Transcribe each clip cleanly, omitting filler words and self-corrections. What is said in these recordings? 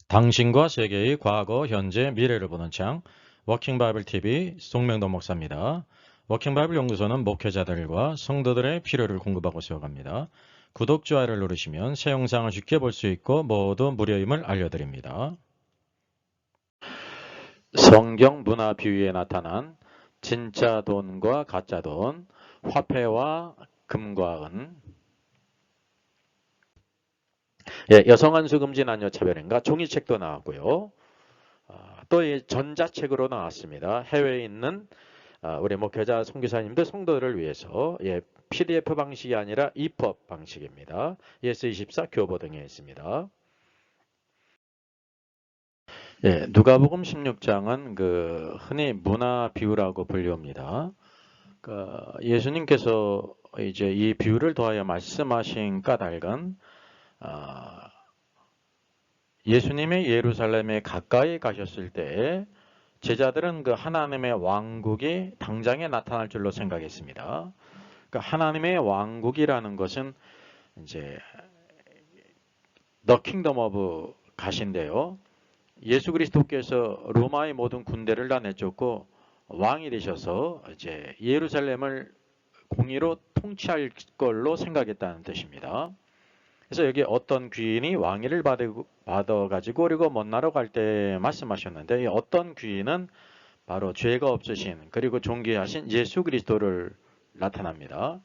당신과 세계의 과거, 현재, 미래를 보는 창 워킹 바이블 TV 송명도 목사입니다. 워킹 바이블 연구소는 목회자들과 성도들의 필요를 공급하고 세워갑니다. 구독, 좋아요를 누르시면 새 영상을 쉽게 볼 수 있고 모두 무료임을 알려드립니다. 성경 문화 비유에 나타난 진짜 돈과 가짜 돈, 화폐와 금과 은, 여성 한수 금지 남녀 차별인가 종이책도 나왔고요. 또 이 전자책으로 나왔습니다. 해외에 있는 우리 목회자 선교사님들 성도들을 위해서 PDF 방식이 아니라 EPUB 방식입니다. 예스24 교보 등에 있습니다. 누가복음 16장은 흔히 문화 비유라고 불립니다. 예수님께서 이제 이 비유를 더하여 말씀하신 까닭은 예수님의 예루살렘에 가까이 가셨을 때 제자들은 그 하나님의 왕국이 당장에 나타날 줄로 생각했습니다. 하나님의 왕국이라는 것은 이제 The Kingdom of God인데요. 예수 그리스도께서 로마의 모든 군대를 다 내쫓고 왕이 되셔서 이제 예루살렘을 공의로 통치할 걸로 생각했다는 뜻입니다. 그래서 여기 어떤 귀인이 왕위를 받아가지고 그리고 먼 나라 갈 때 말씀하셨는데 어떤 귀인은 바로 죄가 없으신 그리고 존귀하신 예수 그리스도를 나타납니다.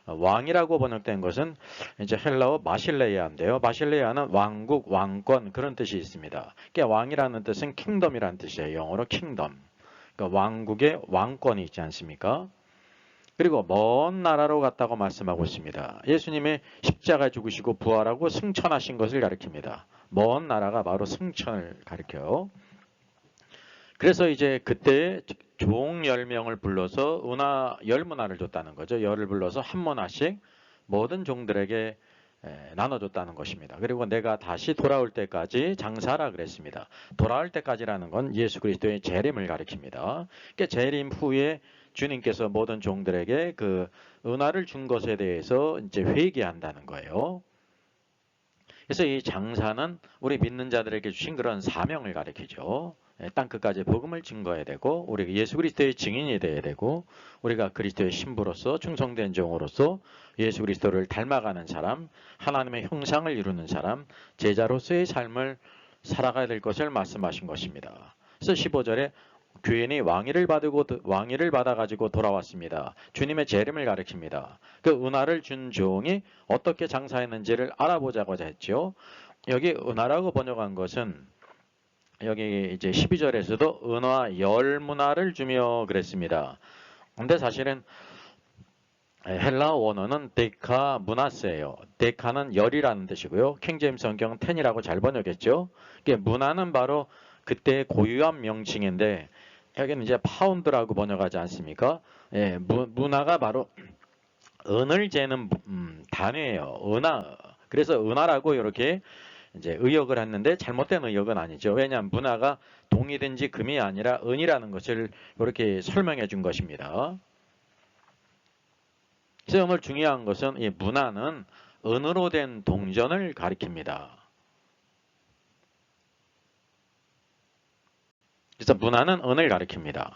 왕이라고 번역된 것은 이제 헬라어 마실레이아인데요. 마실레이아는 왕국, 왕권 그런 뜻이 있습니다. 그러니까 왕이라는 뜻은 킹덤이라는 뜻이에요. 영어로 킹덤. 그러니까 왕국의 왕권이 있지 않습니까? 그리고 먼 나라로 갔다고 말씀하고 있습니다. 예수님의 십자가 죽으시고 부활하고 승천하신 것을 가리킵니다. 먼 나라가 바로 승천을 가리켜요. 그래서 이제 그때 종 10명을 불러서 은하 10문화를 줬다는 거죠. 열을 불러서 한 문화씩 모든 종들에게 나눠줬다는 것입니다. 그리고 내가 다시 돌아올 때까지 장사하라 그랬습니다. 돌아올 때까지라는 건 예수 그리스도의 재림을 가리킵니다. 그러니까 재림 후에 주님께서 모든 종들에게 그 은화를 준 것에 대해서 이제 회개한다는 거예요. 그래서 이 장사는 우리 믿는 자들에게 주신 그런 사명을 가리키죠. 땅 끝까지 복음을 증거해야 되고 우리가 예수 그리스도의 증인이 되어야 되고 우리가 그리스도의 신부로서 충성된 종으로서 예수 그리스도를 닮아가는 사람, 하나님의 형상을 이루는 사람, 제자로서의 삶을 살아가야 될 것을 말씀하신 것입니다. 그래서 15절에 귀인이 왕위를 받아가지고 돌아왔습니다. 주님의 재림을 가리킵니다. 그 은화를 준 종이 어떻게 장사했는지를 알아보자고자 했죠. 여기 은화라고 번역한 것은 여기 이제 12절에서도 은화 10문화를 주며 그랬습니다. 근데 사실은 헬라어 원어는 데카 문화세예요. 데카는 열이라는 뜻이고요. 킹제임스 성경은 10이라고 잘 번역했죠. 문화는 바로 그때의 고유한 명칭인데 여기는 이제 파운드라고 번역하지 않습니까? 문화가 바로 은을 재는 단위예요. 은화. 그래서 은화라고 이렇게 이제 의역을 했는데 잘못된 의역은 아니죠. 왜냐하면 문화가 동이든지 금이 아니라 은이라는 것을 이렇게 설명해 준 것입니다. 그래서 오늘 중요한 것은 이 문화는 은으로 된 동전을 가리킵니다. 그래서 문화는 은을 가리킵니다.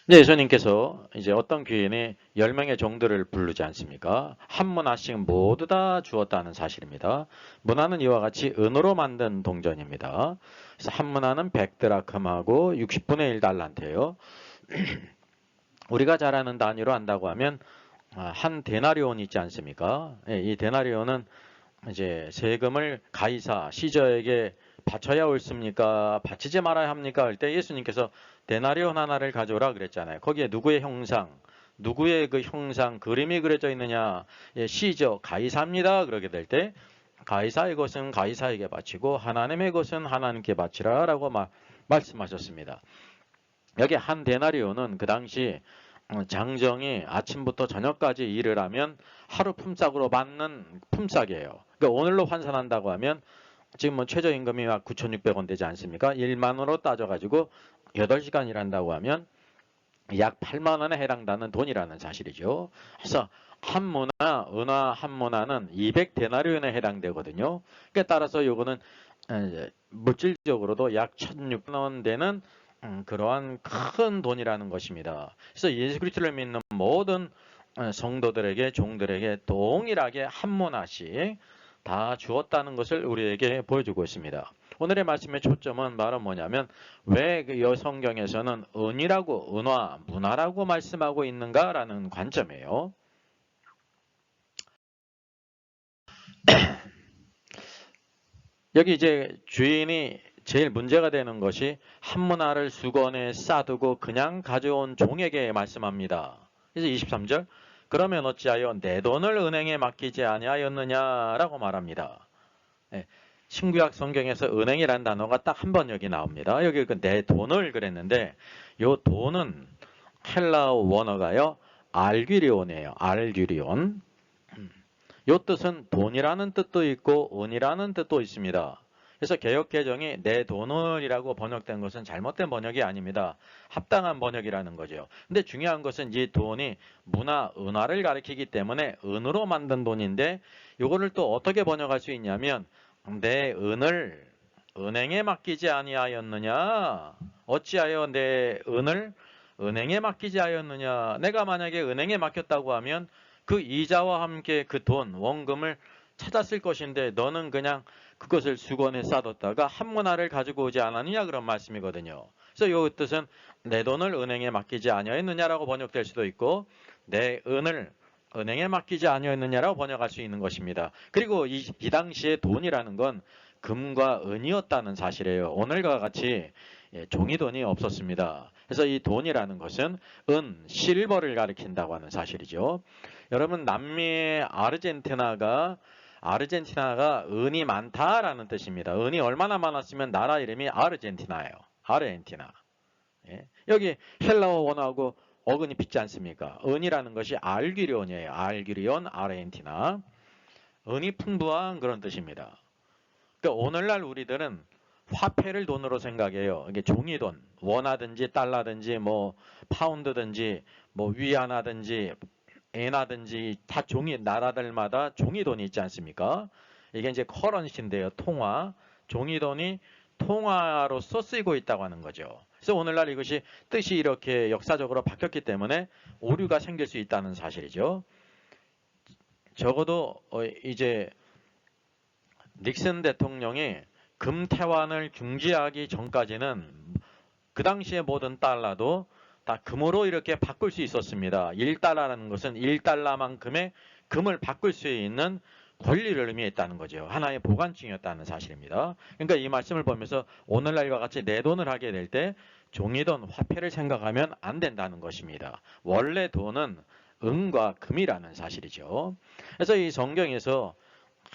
이제 예수님께서 이제 어떤 귀인이 10명의 종들을 부르지 않습니까? 한 문화씩 모두 다 주었다는 사실입니다. 문화는 이와 같이 은으로 만든 동전입니다. 그래서 한 문화는 100드라크마하고 60분의 1달란트예요. 우리가 잘 아는 단위로 한다고 하면 한 데나리온 있지 않습니까? 이 데나리온은 이제 세금을 가이사 시저에게 바쳐야 옳습니까? 바치지 말아야 합니까? 할 때 예수님께서 데나리온 하나를 가져오라 그랬잖아요. 거기에 누구의 형상, 누구의 그 형상, 그림이 그려져 있느냐? 시저, 가이사입니다. 그러게 될 때 가이사의 것은 가이사에게 바치고 하나님의 것은 하나님께 바치라 라고 말씀하셨습니다. 여기 한 데나리온은 그 당시 장정이 아침부터 저녁까지 일을 하면 하루 품삯으로 받는 품삯이에요. 그러니까 오늘로 환산한다고 하면 지금 뭐 최저임금이 막 9,600원 되지 않습니까? 1만 원으로 따져가지고 8시간 일한다고 하면 약 8만 원에 해당되는 돈이라는 사실이죠. 그래서 한 문화, 은화 한 문화는 200데나리온에 해당되거든요. 그에 따라서 요거는 물질적으로도 약 1,600만 원 되는 그러한 큰 돈이라는 것입니다. 그래서 예수 그리스도를 믿는 모든 성도들에게, 종들에게 동일하게 한 문화씩 다 주었다는 것을 우리에게 보여주고 있습니다. 오늘의 말씀의 초점은 바로 뭐냐면 왜 이 성경에서는 은이라고, 은화, 문화라고 말씀하고 있는가라는 관점이에요. 여기 이제 주인이 제일 문제가 되는 것이 한 문화를 수건에 싸두고 그냥 가져온 종에게 말씀합니다. 그래서 23절 그러면 어찌하여 내 돈을 은행에 맡기지 아니하였느냐라고 말합니다. 네, 신구약 성경에서 은행이라는 단어가 딱 한 번 여기 나옵니다. 여기 내 돈을 그랬는데 요 돈은 헬라어 원어가요. 알귀리온이에요. 알귀리온. 요 뜻은 돈이라는 뜻도 있고 은이라는 뜻도 있습니다. 그래서 개역개정이 내 돈을이라고 번역된 것은 잘못된 번역이 아닙니다. 합당한 번역이라는 거죠. 근데 중요한 것은 이 돈이 문화, 은화를 가리키기 때문에 은으로 만든 돈인데 이거를 또 어떻게 번역할 수 있냐면 내 은을 은행에 맡기지 아니하였느냐? 어찌하여 내 은을 은행에 맡기지 하였느냐? 내가 만약에 은행에 맡겼다고 하면 그 이자와 함께 그 돈, 원금을 찾았을 것인데 너는 그냥 그것을 수건에 싸뒀다가 한 문화를 가지고 오지 않았느냐 그런 말씀이거든요. 그래서 이 뜻은 내 돈을 은행에 맡기지 아니하였느냐라고 번역될 수도 있고 내 은을 은행에 맡기지 아니하였느냐라고 번역할 수 있는 것입니다. 그리고 이 당시에 돈이라는 건 금과 은이었다는 사실이에요. 오늘과 같이 종이돈이 없었습니다. 그래서 이 돈이라는 것은 은, 실버를 가리킨다고 하는 사실이죠. 여러분 남미의 아르헨티나가 은이 많다라는 뜻입니다. 은이 얼마나 많았으면 나라 이름이 아르헨티나예요. 아르헨티나. 예. 여기 헬라어 원어하고 어근이 pit지 않습니까? 은이라는 것이 알귀리온이에요. 알귀리온, 아르헨티나. 은이 풍부한 그런 뜻입니다. 그러니까 오늘날 우리들은 화폐를 돈으로 생각해요. 이게 종이돈, 원화든지 달러든지 뭐 파운드든지 뭐 위안화든지 엔화든지 다 종이 나라들마다 종이돈이 있지 않습니까? 이게 이제 커런시인데요. 통화. 종이돈이 통화로서 쓰이고 있다고 하는 거죠. 그래서 오늘날 이것이 뜻이 이렇게 역사적으로 바뀌었기 때문에 오류가 생길 수 있다는 사실이죠. 적어도 이제 닉슨 대통령이 금태환을 중지하기 전까지는 그 당시의 모든 달러도 다 금으로 이렇게 바꿀 수 있었습니다. 1달러라는 것은 1달러만큼의 금을 바꿀 수 있는 권리를 의미했다는 거죠. 하나의 보관증이었다는 사실입니다. 그러니까 이 말씀을 보면서 오늘날과 같이 내 돈을 하게 될 때 종이돈, 화폐를 생각하면 안 된다는 것입니다. 원래 돈은 은과 금이라는 사실이죠. 그래서 이 성경에서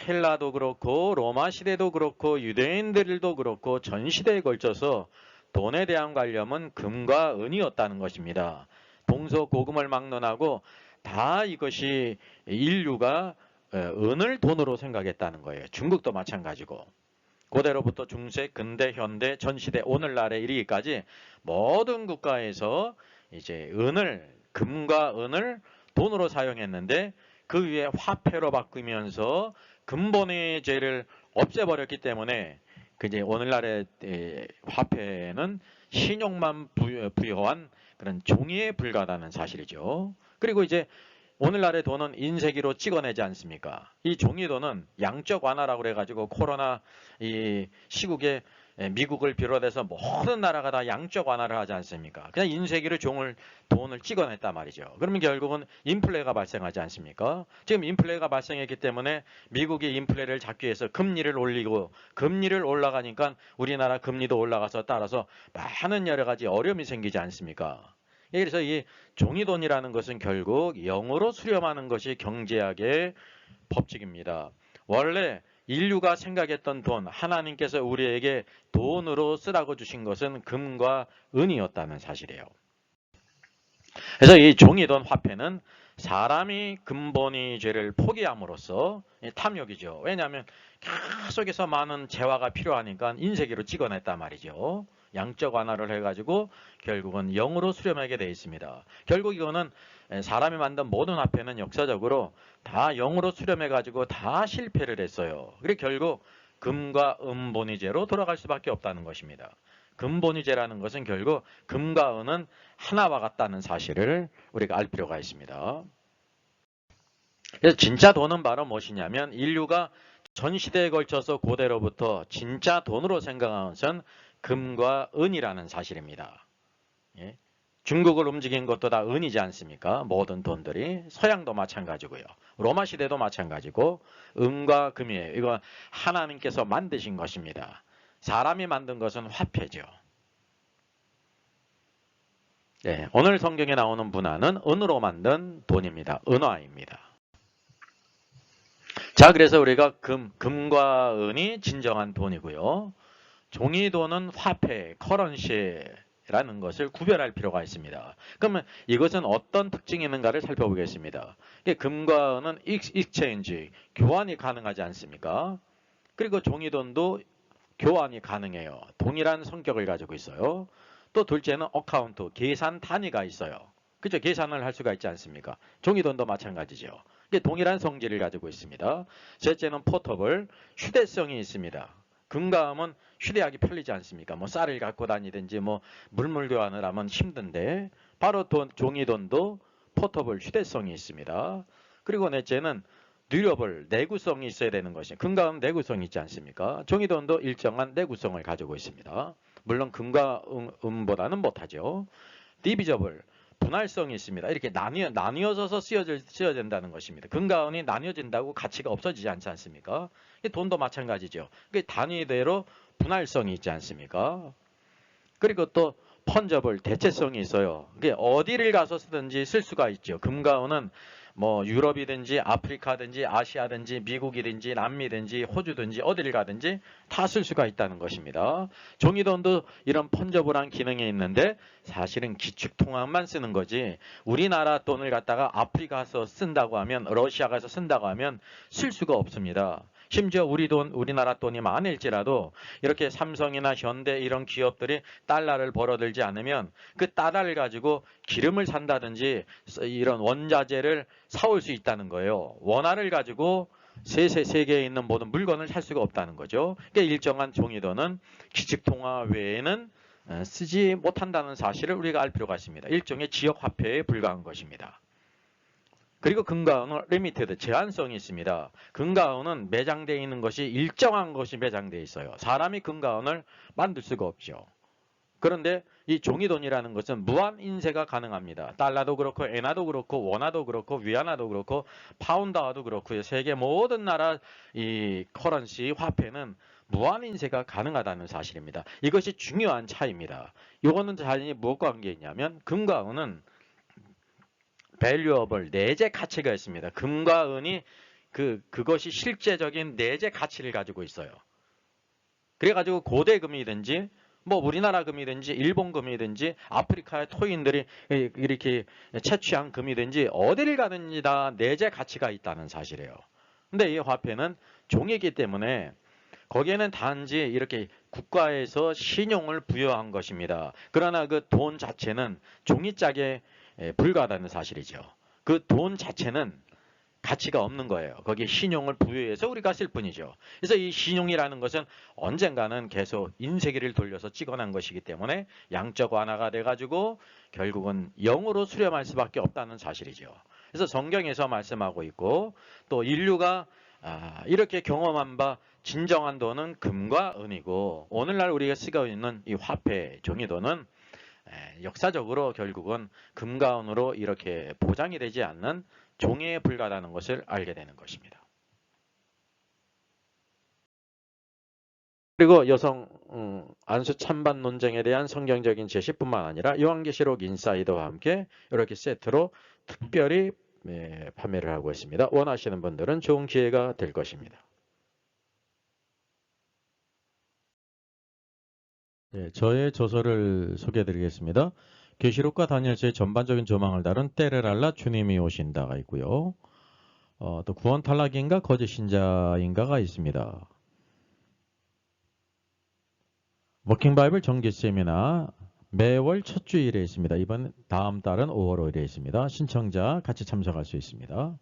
헬라도 그렇고 로마 시대도 그렇고 유대인들도 그렇고 전 시대에 걸쳐서 돈에 대한 관념은 금과 은이었다는 것입니다. 동서고금을 막론하고 다 이것이 인류가 은을 돈으로 생각했다는 거예요. 중국도 마찬가지고. 고대로부터 중세, 근대, 현대, 전시대, 오늘날에 이르기까지 모든 국가에서 이제 금과 은을 돈으로 사용했는데 그 위에 화폐로 바꾸면서 근본의 죄를 없애버렸기 때문에 이제 오늘날의 화폐는 신용만 부여한 그런 종이에 불과하다는 사실이죠. 그리고 이제 오늘날의 돈은 인쇄기로 찍어내지 않습니까? 이 종이돈은 양적 완화라고 그래가지고 코로나 이 시국에 미국을 비롯해서 모든 나라가 다 양적 완화를 하지 않습니까? 그냥 인쇄기로 돈을 찍어냈단 말이죠. 그러면 결국은 인플레가 발생하지 않습니까? 지금 인플레가 발생했기 때문에 미국이 인플레를 잡기 위해서 금리를 올리고 금리를 올라가니까 우리나라 금리도 올라가서 따라서 많은 여러 가지 어려움이 생기지 않습니까? 그래서 이 종이돈이라는 것은 결국 영으로 수렴하는 것이 경제학의 법칙입니다. 원래 인류가 생각했던 돈, 하나님께서 우리에게 돈으로 쓰라고 주신 것은 금과 은이었다는 사실이에요. 그래서 이 종이돈 화폐는 사람이 금본위죄를 포기함으로써 탐욕이죠. 왜냐하면 계속해서 많은 재화가 필요하니까 인쇄기로 찍어냈단 말이죠. 양적 완화를 해가지고 결국은 0으로 수렴하게 되어 있습니다. 결국 이거는 사람이 만든 모든 화폐는 역사적으로 다 0으로 수렴해가지고 다 실패를 했어요. 그리고 결국 금과 은본위제로 돌아갈 수밖에 없다는 것입니다. 금본위제라는 것은 결국 금과 은은 하나와 같다는 사실을 우리가 알 필요가 있습니다. 그래서 진짜 돈은 바로 무엇이냐면 인류가 전 시대에 걸쳐서 고대로부터 진짜 돈으로 생각하는 것은 금과 은이라는 사실입니다. 예? 중국을 움직인 것도 다 은이지 않습니까? 모든 돈들이. 서양도 마찬가지고요. 로마 시대도 마찬가지고 은과 금이에요. 이거 하나님께서 만드신 것입니다. 사람이 만든 것은 화폐죠. 네, 오늘 성경에 나오는 문화는 은으로 만든 돈입니다. 은화입니다. 자, 그래서 우리가 금과 은이 진정한 돈이고요. 종이돈은 화폐, 커런시라는 것을 구별할 필요가 있습니다. 그러면 이것은 어떤 특징이 있는가를 살펴보겠습니다. 금과 은은 익스체인지, 교환이 가능하지 않습니까? 그리고 종이돈도 교환이 가능해요. 동일한 성격을 가지고 있어요. 또 둘째는 어카운트, 계산 단위가 있어요. 그죠? 계산을 할 수가 있지 않습니까? 종이돈도 마찬가지죠. 이게 동일한 성질을 가지고 있습니다. 셋째는 포터블, 휴대성이 있습니다. 금과 은은 휴대하기 편리지 않습니까? 뭐 쌀을 갖고 다니든지 뭐 물물 교환을 하면 힘든데 바로 종이돈도 포터블 휴대성이 있습니다. 그리고 넷째는 듀러블, 내구성이 있어야 되는 것이 금과 은 내구성이 있지 않습니까? 종이돈도 일정한 내구성을 가지고 있습니다. 물론 금과 은보다는 못하죠. 디비저블, 분할성이 있습니다. 이렇게 나뉘어져서 쓰여진다는 것입니다. 금과 은이 나뉘어진다고 가치가 없어지지 않지 않습니까? 돈도 마찬가지죠. 단위대로 분할성이 있지 않습니까? 그리고 또 펀저블, 대체성이 있어요. 그게 어디를 가서 쓰든지 쓸 수가 있죠. 금과 은은 뭐 유럽이든지 아프리카든지 아시아든지 미국이든지 남미든지 호주든지 어디를 가든지 다 쓸 수가 있다는 것입니다. 종이돈도 이런 펀저블한 기능이 있는데 사실은 기축통화만 쓰는 거지 우리나라 돈을 갖다가 아프리카 가서 쓴다고 하면 러시아 가서 쓴다고 하면 쓸 수가 없습니다. 심지어 우리나라 돈이 많을지라도 이렇게 삼성이나 현대 이런 기업들이 달러를 벌어들지 않으면 그 달러를 가지고 기름을 산다든지 이런 원자재를 사올 수 있다는 거예요. 원화를 가지고 세계에 있는 모든 물건을 살 수가 없다는 거죠. 그러니까 일정한 종이돈은 기축통화 외에는 쓰지 못한다는 사실을 우리가 알 필요가 있습니다. 일종의 지역화폐에 불과한 것입니다. 그리고 금과 은은 리미티드, 제한성이 있습니다. 금과 은은 매장되어 있는 것이 일정한 것이 매장되어 있어요. 사람이 금과 은을 만들 수가 없죠. 그런데 이 종이돈이라는 것은 무한 인쇄가 가능합니다. 달러도 그렇고 엔화도 그렇고 원화도 그렇고 위안화도 그렇고 파운드화도 그렇고요. 세계 모든 나라 이 커런시 화폐는 무한 인쇄가 가능하다는 사실입니다. 이것이 중요한 차이입니다. 이거는 자연히 무엇과 관계 있냐면 금과 은은 valuable, 내재 가치가 있습니다. 금과 은이 그것이 실제적인 내재 가치를 가지고 있어요. 그래가지고 고대 금이든지 뭐 우리나라 금이든지 일본 금이든지 아프리카의 토인들이 이렇게 채취한 금이든지 어디를 가든지 다 내재 가치가 있다는 사실이에요. 근데 이 화폐는 종이기 때문에 거기에는 단지 이렇게 국가에서 신용을 부여한 것입니다. 그러나 그 돈 자체는 종이짝에 불과하다는 사실이죠. 그 돈 자체는 가치가 없는 거예요. 거기에 신용을 부여해서 우리가 쓸 뿐이죠. 그래서 이 신용이라는 것은 언젠가는 계속 인쇄기를 돌려서 찍어낸 것이기 때문에 양적 완화가 돼가지고 결국은 0으로 수렴할 수밖에 없다는 사실이죠. 그래서 성경에서 말씀하고 있고 또 인류가 이렇게 경험한 바 진정한 돈은 금과 은이고 오늘날 우리가 쓰고 있는 이 화폐, 종이돈은 역사적으로 결국은 금과 은으로 이렇게 보장이 되지 않는 종이에 불과하다는 것을 알게 되는 것입니다. 그리고 여성 안수 찬반 논쟁에 대한 성경적인 제시뿐만 아니라 요한계시록 인사이더와 함께 이렇게 세트로 특별히 판매를 하고 있습니다. 원하시는 분들은 좋은 기회가 될 것입니다. 저의 저서를 소개해 드리겠습니다. 계시록과 다니엘서의 전반적인 조망을 다룬 때를 알라 주님이 오신다가 있고요. 또 구원 탈락인가 거짓 신자인가가 있습니다. 워킹 바이블 정기 세미나 매월 첫 주일에 있습니다. 다음 달은 5월 5일에 있습니다. 신청자 같이 참석할 수 있습니다.